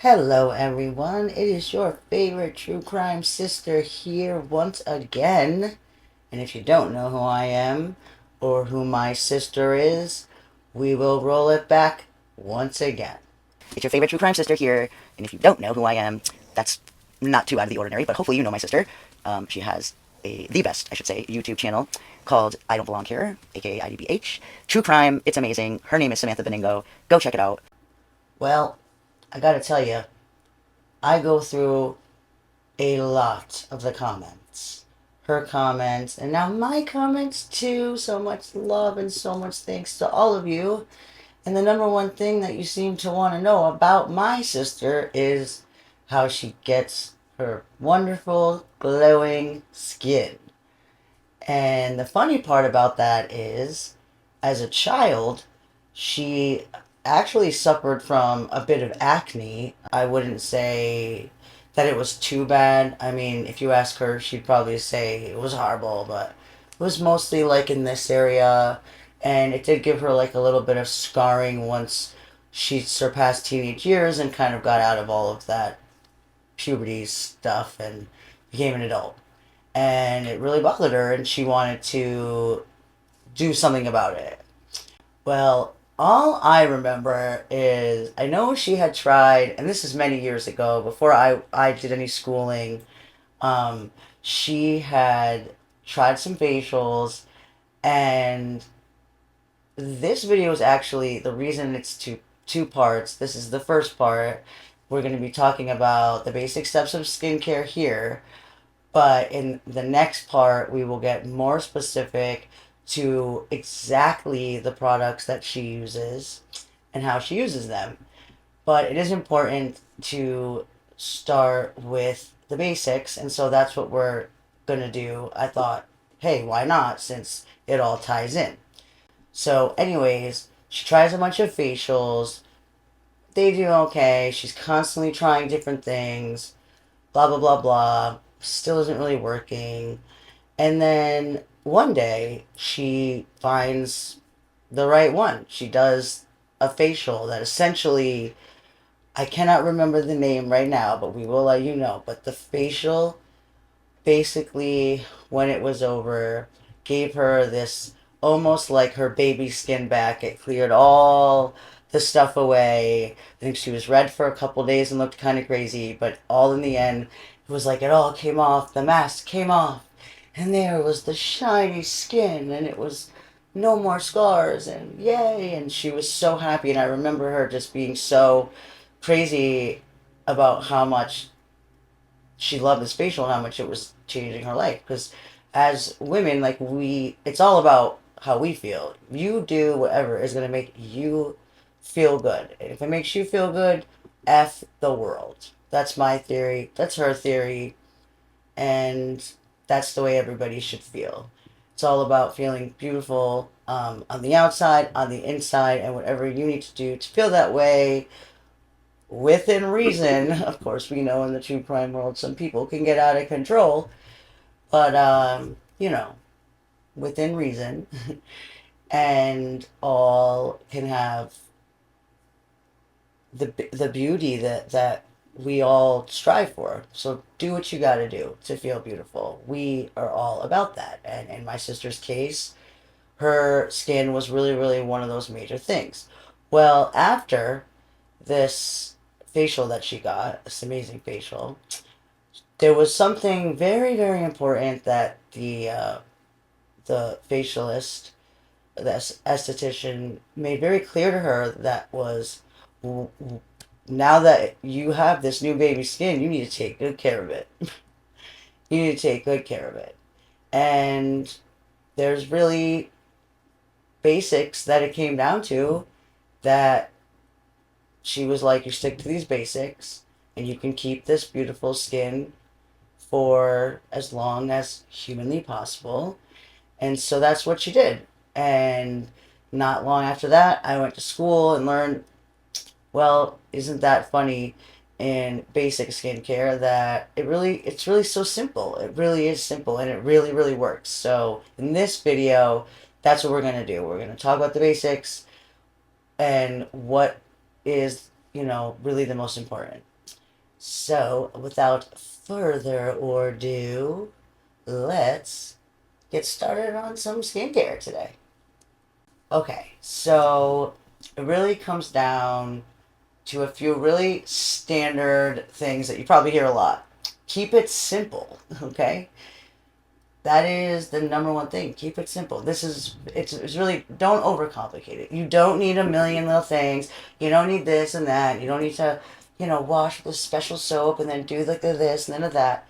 Hello, everyone. It is your favorite true crime sister here once again. And if you don't know who I am or who my sister is, we will roll it back once again. It's your favorite true crime sister here. And if you don't know who I am, that's not too out of the ordinary, but hopefully you know my sister. She has the best, I should say, YouTube channel called I Don't Belong Here, aka IDBH. True crime, it's amazing. Her name is Samantha Beningo. Go check it out. Well, I gotta tell you, I go through a lot of the comments. Her comments, and now my comments too. So much love and so much thanks to all of you. And the number one thing that you seem to want to know about my sister is how she gets her wonderful, glowing skin. And the funny part about that is, as a child, she actually suffered from a bit of acne. I wouldn't say that it was too bad. I mean, if you ask her, she'd probably say it was horrible, but it was mostly like in this area. And it did give her like a little bit of scarring once she surpassed teenage years and kind of got out of all of that puberty stuff and became an adult. And it really bothered her, and she wanted to do something about it. Well, all I remember is I know she had tried, and this is many years ago, before I did any schooling. Um, she had tried some facials, and this video is actually the reason it's two parts. This is the first part. We're going to be talking about the basic steps of skincare here. But in the next part, we will get more specific to exactly the products that she uses and how she uses them. But it is important to start with the basics, and so that's what we're going to do. I thought, hey, why not, since it all ties in. So, anyways, she tries a bunch of facials. They do okay. She's constantly trying different things. Blah, blah, blah, blah. Still isn't really working. And then one day she finds the right one. She does a facial that essentially, I cannot remember the name right now, but we will let you know. But the facial, basically, when it was over, gave her this almost like her baby skin back. It cleared all the stuff away. I think she was red for a couple days and looked kind of crazy, but all in the end, it was like it all came off. The mask came off, and there was the shiny skin, and it was no more scars, and yay! And she was so happy, and I remember her just being so crazy about how much she loved this facial and how much it was changing her life. Because as women, like it's all about how we feel. You do whatever is going to make you feel good. And if it makes you feel good, F the world. That's my theory. That's her theory. And that's the way everybody should feel. It's all about feeling beautiful on the outside, on the inside, and whatever you need to do to feel that way within reason. Of course, we know in the true crime world some people can get out of control, but within reason, and all can have the beauty that we all strive for. So do what you got to do to feel beautiful. We are all about that. And in my sister's case, her skin was really, really one of those major things. Well, after this facial that she got, this amazing facial, there was something very, very important that the facialist, the esthetician, made very clear to her. That was, now that you have this new baby skin, you need to take good care of it. You need to take good care of it. And there's really basics that it came down to, that she was like, you stick to these basics and you can keep this beautiful skin for as long as humanly possible. And so that's what she did. And not long after that, I went to school and learned, well, isn't that funny, in basic skincare, that it's really so simple. It really is simple, and it really, really works. So in this video, that's what we're going to do. We're going to talk about the basics and what is really the most important. So, without further ado, let's get started on some skincare today. Okay, so it really comes down to a few really standard things that you probably hear a lot. Keep it simple, okay? That is the number one thing. Keep it simple. It's really, don't overcomplicate it. You don't need a million little things. You don't need this and that. You don't need to, wash with a special soap and then do like the this and then the that.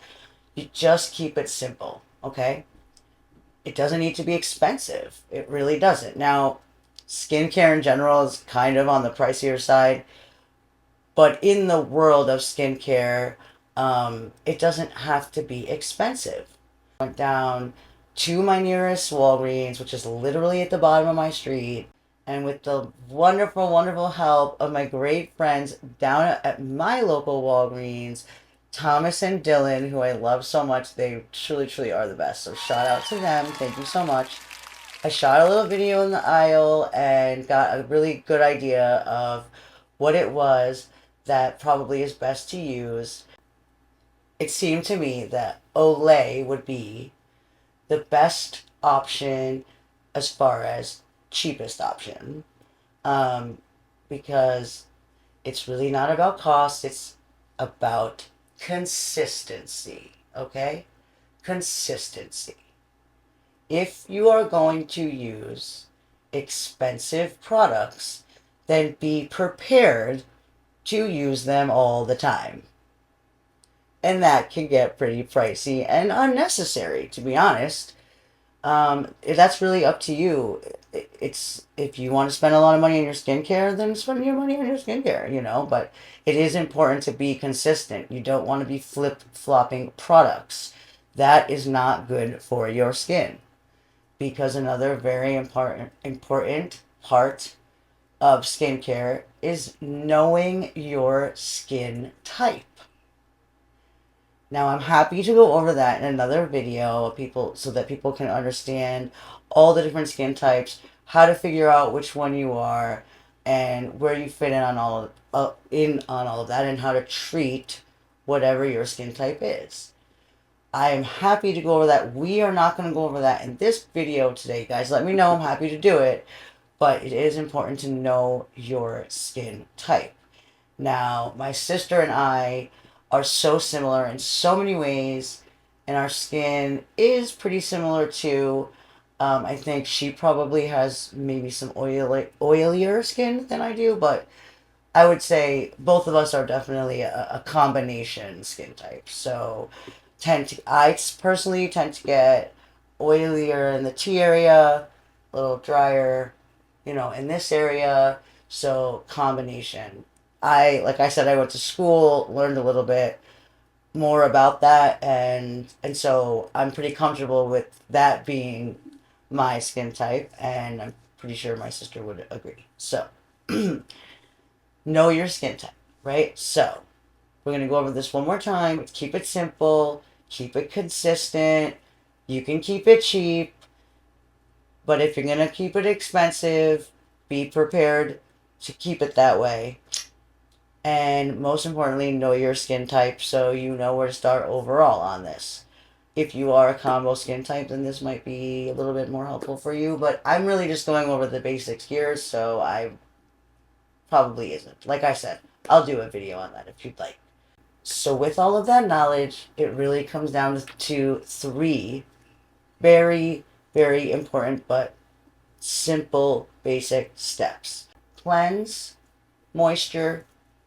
You just keep it simple, okay? It doesn't need to be expensive. It really doesn't. Now, skincare in general is kind of on the pricier side, but in the world of skincare, it doesn't have to be expensive. Went down to my nearest Walgreens, which is literally at the bottom of my street, and with the wonderful, wonderful help of my great friends down at my local Walgreens, Thomas and Dylan, who I love so much, they truly, truly are the best. So shout out to them. Thank you so much. I shot a little video in the aisle and got a really good idea of what it was that probably is best to use. It seemed to me that Olay would be the best option as far as cheapest option, um, because it's really not about cost, it's about consistency, okay? Consistency. If you are going to use expensive products, then be prepared to use them all the time. And that can get pretty pricey and unnecessary, to be honest. That's really up to you. It's if you want to spend a lot of money on your skincare, then spend your money on your skincare. But it is important to be consistent. You don't want to be flip flopping products. That is not good for your skin. Because another very important part of skincare is knowing your skin type. Now I'm happy to go over that in another video of people so that people can understand all the different skin types, how to figure out which one you are, and where you fit in on all of that, and how to treat whatever your skin type is. I am happy to go over that. We are not going to go over that in this video today, guys. Let me know. I'm happy to do it. But it is important to know your skin type. Now, my sister and I are so similar in so many ways, and our skin is pretty similar too. I think she probably has maybe some oilier skin than I do, but I would say both of us are definitely a combination skin type. So, I personally tend to get oilier in the T area, a little drier, in this area. So combination. Like I said, I went to school, learned a little bit more about that, and so I'm pretty comfortable with that being my skin type, and I'm pretty sure my sister would agree. So, know your skin type, right? So, we're going to go over this one more time. Keep it simple, keep it consistent. You can keep it cheap, but if you're going to keep it expensive, be prepared to keep it that way. And most importantly, know your skin type so you know where to start overall on this. If you are a combo skin type, then this might be a little bit more helpful for you. But I'm really just going over the basics here, so I probably isn't. Like I said, I'll do a video on that if you'd like. So with all of that knowledge, it really comes down to three very, very important but simple basic steps. Cleanse, moisture,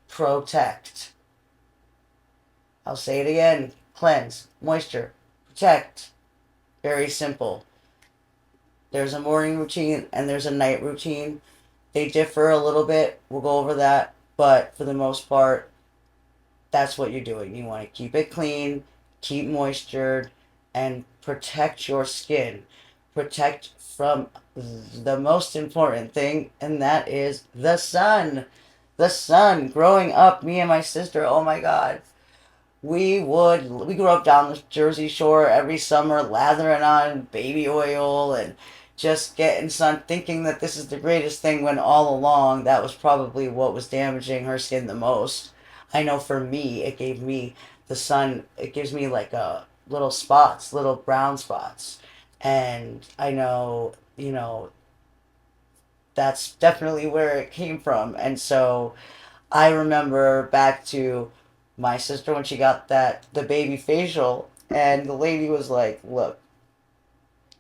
protect. I'll say it again. Cleanse, moisture, protect. Very simple. There's a morning routine and there's a night routine. They differ a little bit. We'll go over that. But for the most part, that's what you're doing. You want to keep it clean, keep moistured, and protect your skin. Protect from the most important thing, and that is the sun. The sun. Growing up, me and my sister, oh my God, we grew up down the Jersey Shore every summer, lathering on baby oil and just getting sun, thinking that this is the greatest thing when all along that was probably what was damaging her skin the most. I know for me, it gave me the sun, it gives me like little spots, little brown spots. And I know, that's definitely where it came from. And so I remember back to my sister when she got the baby facial, and the lady was like, "Look,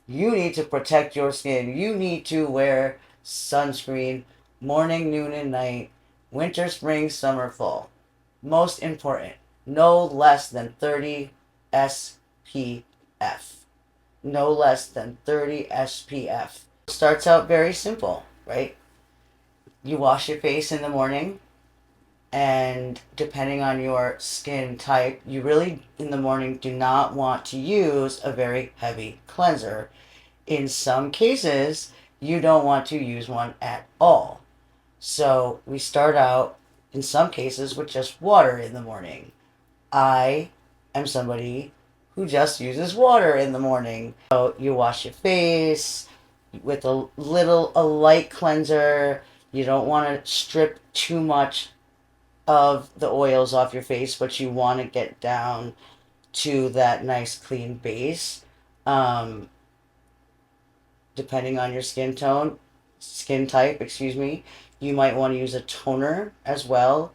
you need to protect your skin. You need to wear sunscreen morning, noon, and night, winter, spring, summer, fall. Most important, no less than 30 SPF. No less than 30 SPF." Starts out very simple, right? You wash your face in the morning, and depending on your skin type, you really in the morning do not want to use a very heavy cleanser. In some cases, you don't want to use one at all. So we start out in some cases with just water in the morning. I am somebody who just uses water in the morning. So you wash your face with a light cleanser. You don't want to strip too much of the oils off your face, but you want to get down to that nice clean base. Um, Depending on your skin type, excuse me, you might want to use a toner as well.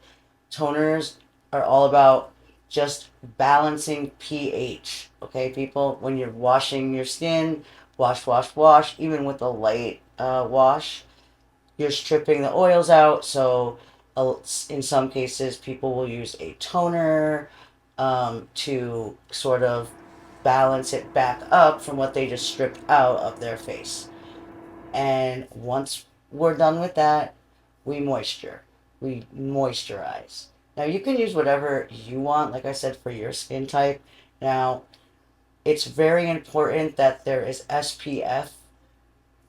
Toners are all about just balancing pH. Okay, people, when you're washing your skin, wash, even with a light wash, you're stripping the oils out. So, in some cases, people will use a toner to sort of balance it back up from what they just stripped out of their face. And once we're done with that, we moisturize. Now, you can use whatever you want, like I said, for your skin type. Now, it's very important that there is SPF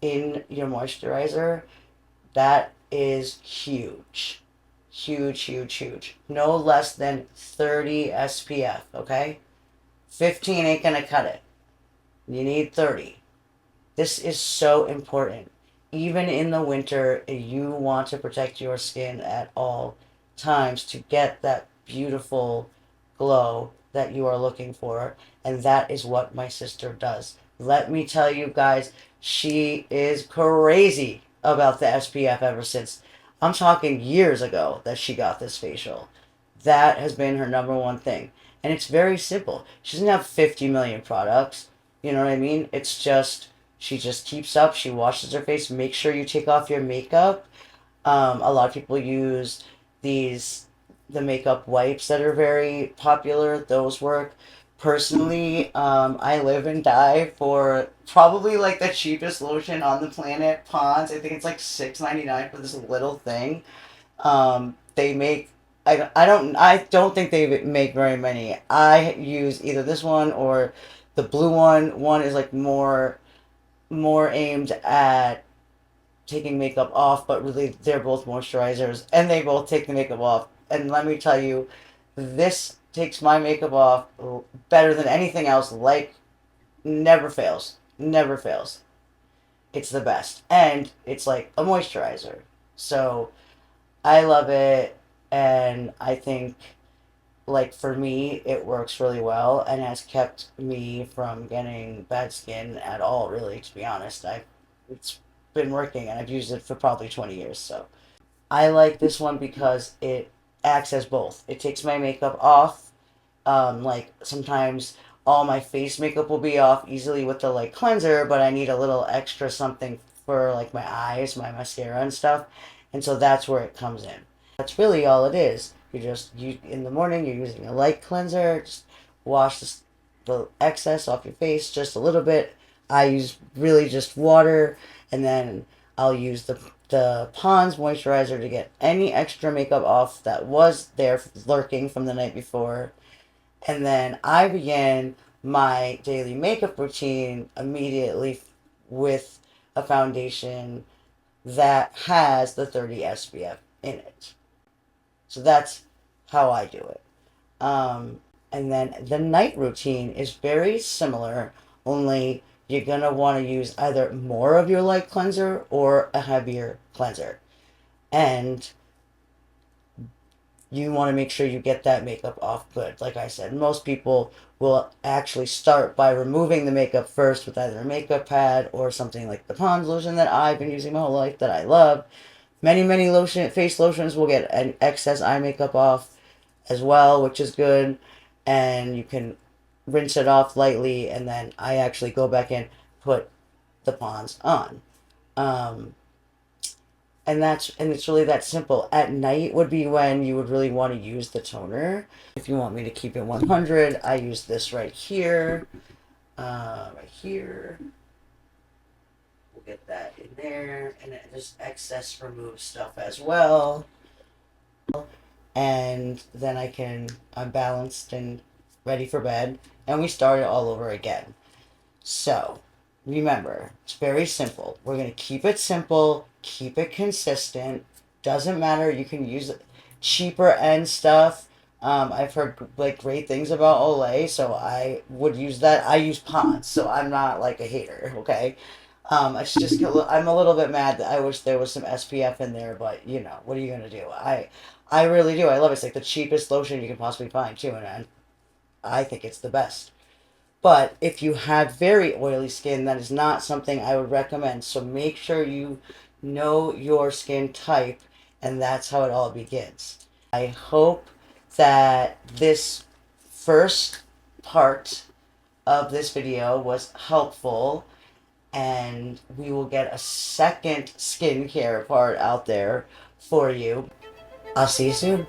in your moisturizer. That is huge. Huge, huge, huge. No less than 30 SPF, okay? 15 ain't gonna cut it. You need 30. This is so important. Even in the winter, you want to protect your skin at all times to get that beautiful glow that you are looking for. And that is what my sister does. Let me tell you guys, she is crazy about the SPF ever since. I'm talking years ago that she got this facial. That has been her number one thing. And it's very simple. She doesn't have 50 million products. You know what I mean? It's just she just keeps up. She washes her face. Make sure you take off your makeup. A lot of people use these the makeup wipes that are very popular. Those work. Personally, I live and die for probably like the cheapest lotion on the planet, Pond's. I think it's like $6.99 for this little thing. They make I don't think they make very many. I use either this one or the blue one. One is like more aimed at taking makeup off, but really they're both moisturizers and they both take the makeup off. And let me tell you, this takes my makeup off better than anything else. Like, never fails. Never fails. It's the best. And it's like a moisturizer. So I love it. And I think, like, for me, it works really well and has kept me from getting bad skin at all, really, to be honest. It's been working and I've used it for probably 20 years. So I like this one because it acts as both. It takes my makeup off. Like sometimes all my face makeup will be off easily with the like cleanser, but I need a little extra something for like my eyes, my mascara and stuff. And so that's where it comes in. That's really all it is. You in the morning you're using a light cleanser, just wash the excess off your face just a little bit. I use really just water, and then I'll use the Pond's moisturizer to get any extra makeup off that was there lurking from the night before. And then I began my daily makeup routine immediately with a foundation that has the 30 SPF in it. So that's how I do it. And then the night routine is very similar, only you're going to want to use either more of your light cleanser or a heavier cleanser. And you want to make sure you get that makeup off good. Like I said, most people will actually start by removing the makeup first with either a makeup pad or something like the Pond's lotion that I've been using my whole life that I love. Many face lotions will get an excess eye makeup off as well, which is good. And you can rinse it off lightly, and then I actually go back in, put the Pond's on. Um, and it's really that simple. At night would be when you would really want to use the toner. If you want me to keep it 100, I use this right here. Right here. We'll get that in there, and it just excess remove stuff as well. And then I'm balanced and ready for bed, and we start it all over again. So, remember, it's very simple. We're going to keep it simple, keep it consistent. Doesn't matter. You can use cheaper end stuff. I've heard like great things about Olay, so I would use that. I use Ponds, so I'm not like a hater. Okay, it's just I'm a little bit mad that I wish there was some SPF in there, but you know what are you gonna do? I really do. I love it. It's like the cheapest lotion you can possibly find too, and I think it's the best. But if you have very oily skin, that is not something I would recommend. So make sure you know your skin type, and that's how it all begins. I hope that this first part of this video was helpful, and we will get a second skincare part out there for you. I'll see you soon.